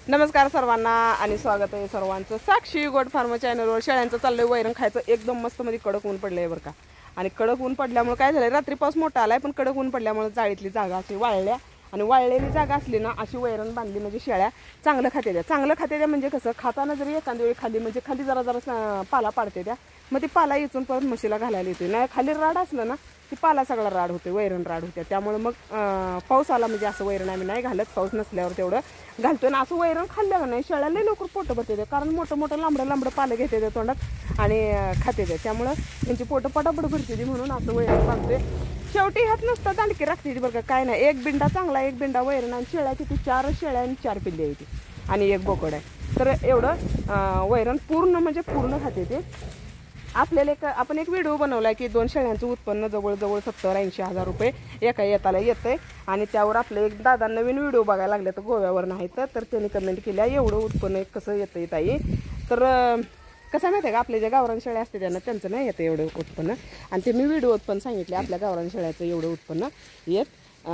नमस्कार सर्वांना आणि स्वागत आहे सर्वांचं साक्षी गोट फार्म चॅनलवर। शेळ्यांचं चाललंय वैरण खायचं, एकदम मस्त मध्ये कडक ऊन पडलंय बरं का। आणि कडक ऊन पडल्यामुळे काय झालंय, रात्री पाऊस मोठा आलाय पण कडक ऊन पडल्यामुळे जाळीतली जागा अशी वाळल्या आणि वाळलेली जागा असली ना अशी वैरण बांधली म्हणजे शेळ्या चांगलं खाते द्या। चांगलं खाते द्या म्हणजे कसं, खाताना जरी एखाद्या वेळी खाली म्हणजे खाली जरा जरा पाला पाडते द्या, मग ती पाला इचून परत म्हशीला घालायला येते। नाही खाली राड असलं ना ती पाला सगळा राड होते, वैरण राड होते। त्यामुळे मग पाऊस आला म्हणजे असं वैरण आम्ही नाही घालत, पाऊस नसल्यावर तेवढं घालतो ना। असं वैरण खाल्ल्यावर नाही शेळ्याला लवकर पोट भरते ते, कारण मोठं मोठं लांबडं पालं घेते ते तोंडात आणि खाते ते, त्यामुळं त्यांची पोटं पटापट भरते ती, म्हणून असं वैरण बांधते। शेवटी ह्यात नुसतं दांडकी राखते ती बरं का, काय नाही। एक बिंडा चांगला, एक बिंडा वैरण, आणि शेळ्या किती 4 शेळ्या आणि 4 पिल्ले आहे आणि एक बोकड आहे। तर एवढं वैरण पूर्ण म्हणजे पूर्ण खाते ते। आपल्याला आपण एक व्हिडिओ बनवलाय की 2 शेळ्यांचं उत्पन्न जवळजवळ 70-80 हजार रुपये एका येताला येतंय, आणि त्यावर आपले एक दादा नवीन व्हिडिओ बघायला लागले तर गोव्यावर नाही तर त्यांनी कमेंट केल्या एवढं उत्पन्न कसं येतंय ताई। तर कसं माहिती आहे का, आपले जे गावरान शेळ्या असते त्यांचं नाही येतं एवढं उत्पन्न, आणि ते मी व्हिडिओत पण सांगितले आपल्या गावरान शेळ्याचं एवढं उत्पन्न येत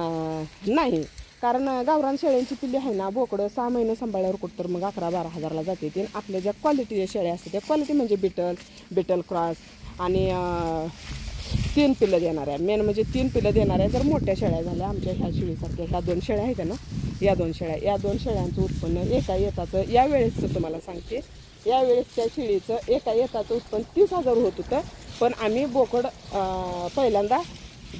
नाही। कारण गावरान शेळ्यांची पिल्ली आहे ना, बोकडं 6 महिने सांभाळल्यावर कुठं तर मग 11-12 हजारला जाते ती। आपल्या ज्या क्वालिटीच्या शेळ्या असतात त्या क्वालिटी म्हणजे बिटल क्रॉस आणि 3 पिल्लं देणाऱ्या, मेन म्हणजे 3 पिल्लं देणाऱ्या जर मोठ्या शेळ्या झाल्या आमच्या ह्या शेळीसारख्या, ह्या 2 शेळ्या आहेत ना, या 2 शेळ्यांचं उत्पन्न एका येताचं यावेळेसचं तुम्हाला सांगते, यावेळेस त्या शेळीचं एका येताचं उत्पन्न 30,000 होत होतं। पण आम्ही बोकड पहिल्यांदा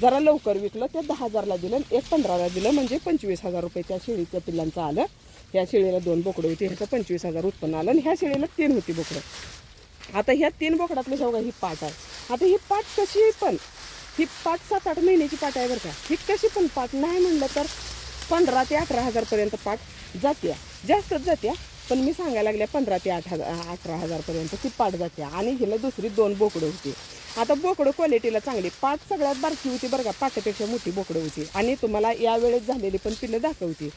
जरा लवकर विकलं, ते 10,000ला दिलं, एक 15ला दिलं, म्हणजे 25,000 रुपये त्या शेळीच्या पिल्लांचं आलं। ह्या शेळीला 2 बोकडं होती, ह्याचं 25,000 उत्पन्न आलं, आणि ह्या शेळीला 3 होती बोकडं। आता ह्या 3 बोकडातली शेवगा ही पाट आहे। आता ही पाट कशी पण, ही पाट 7-8 महिन्याची पाट आहे बरं का। ही कशी पण पाट नाही म्हणलं तर 15 ते 18 हजारपर्यंत पाट जाते, जास्तच जाते, पण मी सांगायला लागल्या 15 ते 18 हजारपर्यंत ती पाट जाते। आणि हिला दुसरी 2 बोकडं होती। आता बोकडं क्वालिटीला चांगली, पाट सगळ्यात बारकी होती बरं का, पाटापेक्षा मोठी बोकडं होती, आणि तुम्हाला यावेळेस झालेली पण पिल्लं दाखवती।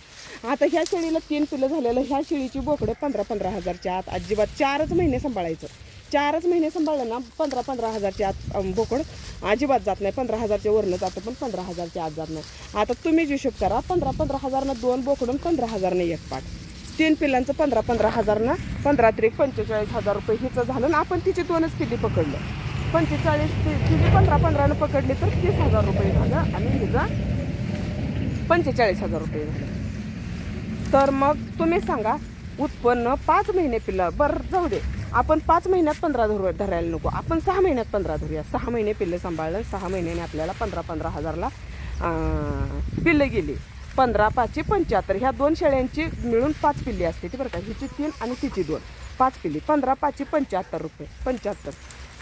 आता ह्या शेळीला 3 पिल्लं झालेलं, ह्या शेळीची बोकडं 15-15 हजारच्या आत अजिबात 4च महिने सांभाळायचं, 4च महिने सांभाळलं ना 15-15 हजारच्या आत बोकड अजिबात जात नाही। 15 हजारच्या वरनं जातं पण 15 हजारच्या आत जात नाही। आता तुम्ही हिशोब करा, 15-15 हजारनं 2 बोकडून 15 हजारनं 1 पाट, 3 पिल्लांचं 15-15 हजारनं 15 त्रिक 45,000 रुपये हिचं झालं ना। आपण तिची 2च पिल्ली पकडलं, 45 तिची 15-15नं पकडली तर 30,000 रुपये झालं, आणि हिचं 45,000 रुपये झालं। तर मग तुम्ही सांगा, उत्पन्न 5 महिने पिल्लं बरं जाऊ दे, आपण 5 महिन्यात 15 धरायला नको, आपण 6 महिन्यात 15 धरूया। 6 महिने पिल्लं सांभाळलं, 6 महिन्याने आपल्याला 15-15 हजारला पिल्लं गेली। 15-5 75, ह्या 2 शेळ्यांची मिळून 5 पिल्ली असते ती बरं का, हिची 3 आणि तिची 2, 5 पिल्ली, 15-5 75 रुपये, 75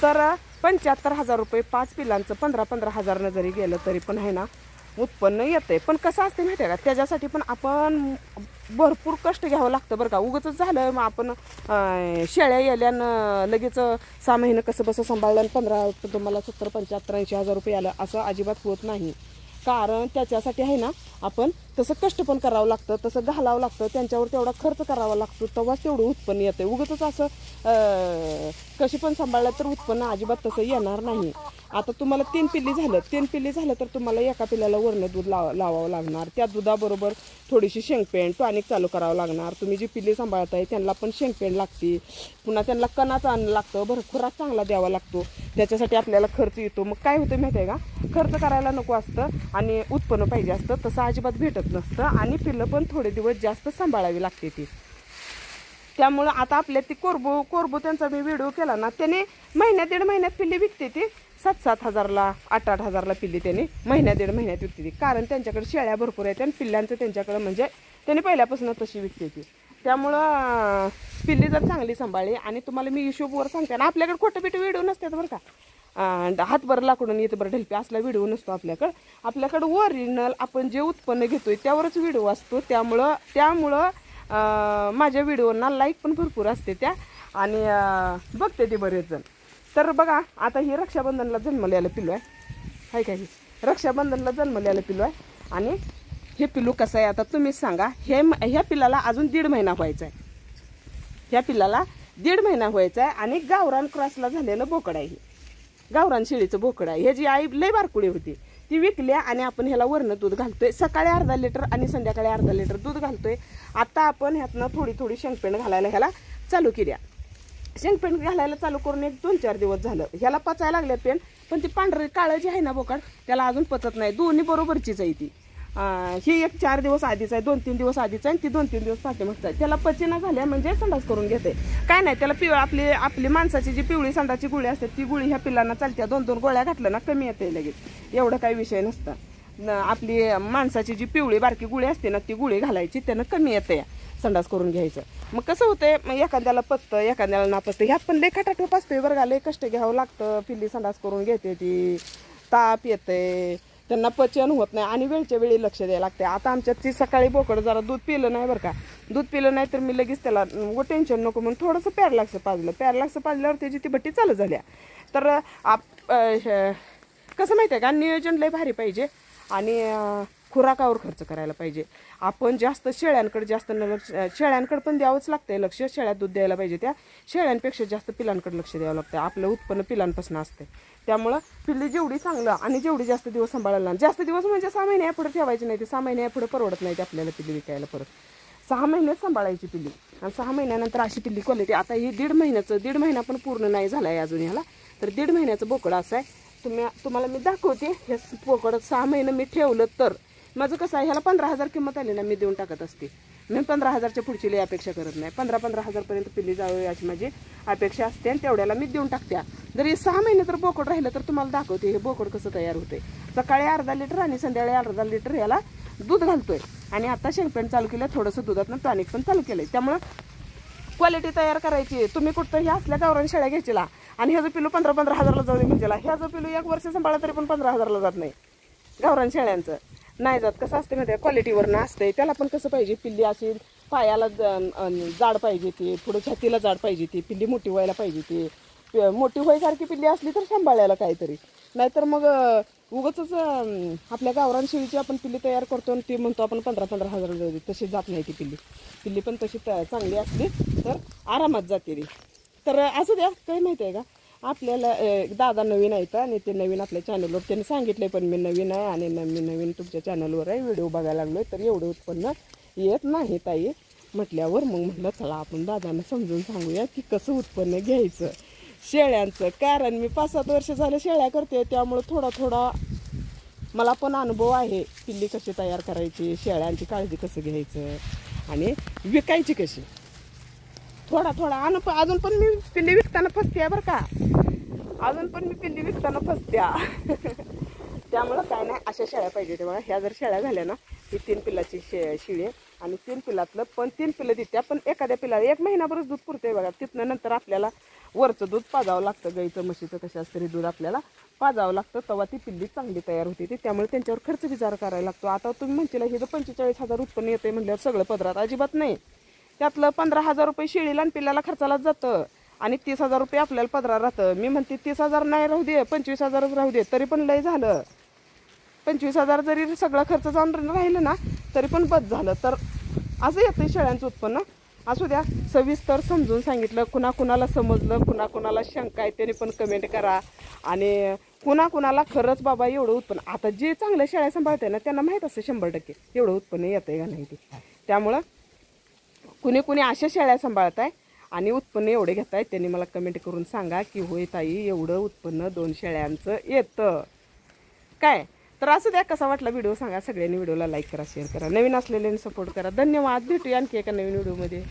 तर 75,000 रुपये 5 पिल्लांचं 15-15 हजारनं जरी गेलं तरी पण आहे ना उत्पन्न येतंय। पण कसं असते माहिती आहे का, त्याच्यासाठी पण आपण भरपूर कष्ट घ्यावं लागतं बरं का। उगाच झालं मग आपण शेळ्या येल्यानं लगेच 6 महिने कसं बसं सांभाळलं आणि 15 तुम्हाला 70, 75, 80 हजार रुपये आलं असं अजिबात होत नाही। कारण त्याच्यासाठी आहे ना आपण तसं कष्ट पण करावं लागतं, तसं घालावं लागतं, त्यांच्यावर तेवढा खर्च करावा लागतो, तेव्हाच तेवढं उत्पन्न येतं। उगाच असं कशी पण सांभाळलं तर उत्पन्न अजिबात तसं येणार नाही। आता तुम्हाला 3 पिल्ली झालं तर तुम्हाला एका पिल्ल्याला वरनं दूध लावावं लागणार, त्या दुधाबरोबर थोडीशी शेंगपेंड टॉनिक चालू करावं लागणार। तुम्ही जी पिल्ली सांभाळताय त्यांना पण शेंगपेंड लागते, पुन्हा त्यांना कणाचं अन्न लागतं, बरं खुराक चांगला द्यावा लागतो, त्याच्यासाठी आपल्याला खर्च येतो। मग काय होतं माहिती आहे का, खर्च करायला नको असतं आणि उत्पन्न पाहिजे असतं, तसं अजिबात भेटत नसतं, आणि पिल्लं पण थोडे दिवस जास्त सांभाळावी लागते ती। त्यामुळं आता आपल्या ती कोरबो त्यांचा मी व्हिडिओ केला ना, त्याने 1-1.5 महिन्यात पिल्ली विकते ती 7-7 हजारला, 8-8 हजारला पिल्ली त्याने 1-1.5 महिन्यात विकते ती, कारण त्यांच्याकडे शेळ्या भरपूर आहेत आणि पिल्ल्यांचं त्यांच्याकडे म्हणजे त्याने पहिल्यापासून तशी विकते ती। त्यामुळं पिल्ली जर चांगली सांभाळली, आणि तुम्हाला मी हिशोबवर सांगते ना, आपल्याकडे खोटं व्हिडिओ नसतात बरं का, हातभर लाकडून येतं बरं ढेलपी असला व्हिडिओ नसतो आपल्याकडं ओरिजिनल आपण जे उत्पन्न घेतोय त्यावरच व्हिडिओ असतो। त्यामुळं माझ्या व्हिडिओना लाईक पण भरपूर असते त्या, आणि बघते ते बरेच जण। तर बघा आता ही रक्षाबंधनला जन्मलेलं पिल्लू आहे का, ही रक्षाबंधनला जन्मलेलं पिल्लू आहे, आणि हे पिल्लू कसं आहे आता तुम्हीच सांगा। ह्या पिल्लाला अजून 1.5 महिना व्हायचा आहे, ह्या पिल्लाला 1.5 महिना व्हायचा आहे, आणि गावरान क्रॉसला झालेलं बोकड आहे, गावरान शेळीचं बोकड आहे। ह्याची आई लय बारकुडी होती, ती विकल्या आणि आपण ह्याला वरनं दूध घालतोय. सकाळी अर्धा लिटर आणि संध्याकाळी अर्धा लिटर दूध घालतोय. आता आपण ह्यातनं थोडी थोडी शेंगपेंड घालायला ह्याला चालू केल्या. शेंगपेंड घालायला चालू करून 1-2-4 दिवस झालं. ह्याला पचायला लागले पेंड, पण ती पांढरी काळं जी आहे ना बोकाड त्याला अजून पचत नाही. दोन्ही बरोबरचीच आहे ती. ही 1-4 दिवस आधीच आहे, 2-3 दिवस आधीच आहे, ती 2-3 दिवस पाठीमागचं आहे. त्याला पचना झाल्या म्हणजे संडास करून घेते. काय नाही त्याला आपली माणसाची जी पिवळी संडाची गुळी असते ती गुळी ह्या पिल्लांना चालते. 2-2 गोळ्या घातलं ना कमी येते लगेच. एवढं काही विषय नसतं. आपली माणसाची जी पिवळी बारकी गुळी असते ना ती गुळी घालायची, त्यानं कमी येते संडास करून घ्यायचं. मग कसं होतंय, मग एखाद्याला पचतं एखाद्याला नापचतं. ह्यात पण लय खटाटोप असतोय बरं का. लय कष्ट घ्यावं लागतं. पिल्ली संडास करून घेते ती, ताप येते, त्यांना पचन होत नाही आणि वेळच्या वेळी लक्ष द्यायला लागते. आता आमच्यात ती सकाळी बोकड जरा दूध पिलं नाही बरं का. दूध पिलं नाही तर मी लगेच त्याला टेन्शन नको म्हणून थोडंसं पॅरलॅक्स पाजल्यावर त्याची ती भट्टी चालू झाल्या. तर कसं माहिती आहे का, नियोजन लय भारी पाहिजे आणि खुराकावर खर्च करायला पाहिजे. आपण जास्त शेळ्यांकडे शेळ्यांकडे पण द्यावंच लागतंय लक्ष. शेळ्यात दूध द्यायला पाहिजे. त्या शेळ्यांपेक्षा जास्त पिलांकडे लक्ष द्यावं लागतं. आपलं उत्पन्न पिलांपासून असते. त्यामुळं पिल्ली जेवढी चांगलं आणि जेवढी जास्त दिवस सांभाळायला, जास्त दिवस म्हणजे 6 महिने पुढे ठेवायची नाही. ते 6 महिने पुढे परवडत नाही आपल्याला पिल्ली विकायला. परत 6 महिनेच सांभाळायची पिल्ली आणि 6 महिन्यानंतर अशी पिल्ली क्वालिटी. आता ही 1.5 महिना पण पूर्ण नाही झाला आहे अजून ह्याला. तर 1.5 महिन्याचं बोकड असं आहे. तुम्हाला मी दाखवते. हे बोकड 6 महिने मी ठेवलं तर माझं कसं आहे, ह्याला 15,000 किंमत आली ना मी देऊन टाकत असते. मी 15,000च्या पुढची लई अपेक्षा करत नाही. 15,000 पर्यंत पिल्ली जावी अशी माझी अपेक्षा असते आणि तेवढ्याला मी देऊन टाकते. जरी 6 महिने तर बोकड राहिलं तर तुम्हाला दाखवते हे बोकड कसं तयार होते. सकाळी अर्धा लिटर आणि संध्याकाळी अर्धा लिटर याला दूध घालतोय. आणि आता शेंगपेंड चालू केलं, थोडंसं दुधातनं टॉनिक पण चालू केलंय. त्यामुळं क्वालिटी तयार करायची. तुम्ही कुठं ह्या असल्या गावरान शेळ्या घ्यायला आणि ह्याचं पिलू 15,000ला जाऊ दे म्हणजे ह्याचं पिलू 1 वर्ष सांभाळा तरी पण 15,000ला जात नाही. गावरान शेळ्यांचं नाही जात. कसं असते माहिती आहे, क्वालिटीवरनं असते. त्याला पण कसं पाहिजे, पिल्ली अशी पायाला जाड पाहिजे ती, पुढे छातीला जाड पाहिजे ती, पिल्ली मोठी व्हायला पाहिजे ती. मोठी व्हायसारखी पिल्ली असली तर सांभाळायला काहीतरी. नाहीतर मग उगाचच आपल्या गावरान शेळीची आपण पिल्ली तयार करतो आणि ती म्हणतो आपण 15,000 जाऊ दे. तशी जात नाही ती पिल्ली पण तशी चांगली असली तर आरामात जाते ती. तर असं द्या. काही माहिती आहे का, आपल्याला दादा नवीन आहेत आणि ते नवीन आपल्या चॅनलवर त्यांनी सांगितले, पण मी नवीन आहे आणि मी नवीन तुमच्या चॅनलवर आहे, व्हिडिओ बघायला लागलो. तर एवढं उत्पन्न येत नाही ताई म्हटल्यावर मग म्हटलं चला आपण दादांना समजून सांगूया की कसं उत्पन्न घ्यायचं शेळ्यांचं. कारण मी 5-7 वर्ष झालं शेळ्या करते, त्यामुळं थोडा मला पण अनुभव आहे. पिल्ली कशी तयार करायची, शेळ्यांची काळजी कसं घ्यायचं आणि विकायची कशी. थोडा अजून पण मी पिल्ली विकताना फसते बरं का. त्यामुळं काय नाही, अशा शेळ्या पाहिजे. तेव्हा ह्या जर शेळ्या झाल्या ना, ही 3 पिल्लाची शिळी आणि 3 पिल्लातलं पण 3 पिल्लं देत्या. पण एखाद्या पिल्लाला 1 महिनाभरच दूध पुरते बघा. तिथनं नंतर आपल्याला वरचं दूध पाजावं लागतं. गाईचं म्हशीचं कशाच तरी दूध आपल्याला पाजावं लागतं. तेव्हा ती पिल्ली चांगली तयार होती ती. त्यामुळे त्यांच्यावर खर्च विचार करायला लागतो. आता तुम्ही म्हणशील हे जर 45,000 उत्पन्न येते म्हटल्यावर सगळं पदरात, अजिबात नाही. त्यातलं 15,000 रुपये शेळीला आणि पिल्लाला खर्चालाच जातं आणि 30,000 रुपये आपल्याला पदरात राहतं. मी म्हणते 30,000 नाही राहू दे, 25,000च राहू दे, तरी पण लय झालं. 25,000 जरी सगळा खर्च जाऊन राहिलं ना तरी पण बस झालं. तर असं येतं शेळ्यांचं उत्पन्न. असू द्या, सविस्तर समजून सांगितलं. कुणाला समजलं, कुणाला शंका आहे त्याने पण कमेंट करा. आणि कुणाला खरंच बाबा एवढं उत्पन्न, आता जे चांगल्या शेळ्या सांभाळते ना त्यांना माहीत असतं 100% एवढं उत्पन्न येतं का नाही ते. त्यामुळं कुणी अशा शेळ्या सांभाळताय आणि उत्पन्न एवढे घेताय त्यांनी मला कमेंट करून सांगा की होय ताई एवढं उत्पन्न 2 शेळ्यांचं येतं काय. तर असं द्या, कसा वाटला व्हिडिओ सांगा. सगळ्यांनी व्हिडिओला लाईक करा, शेअर करा, नवीन असलेल्यांनी सपोर्ट करा. धन्यवाद. भेटूया आणखी एका नवीन व्हिडिओमध्ये.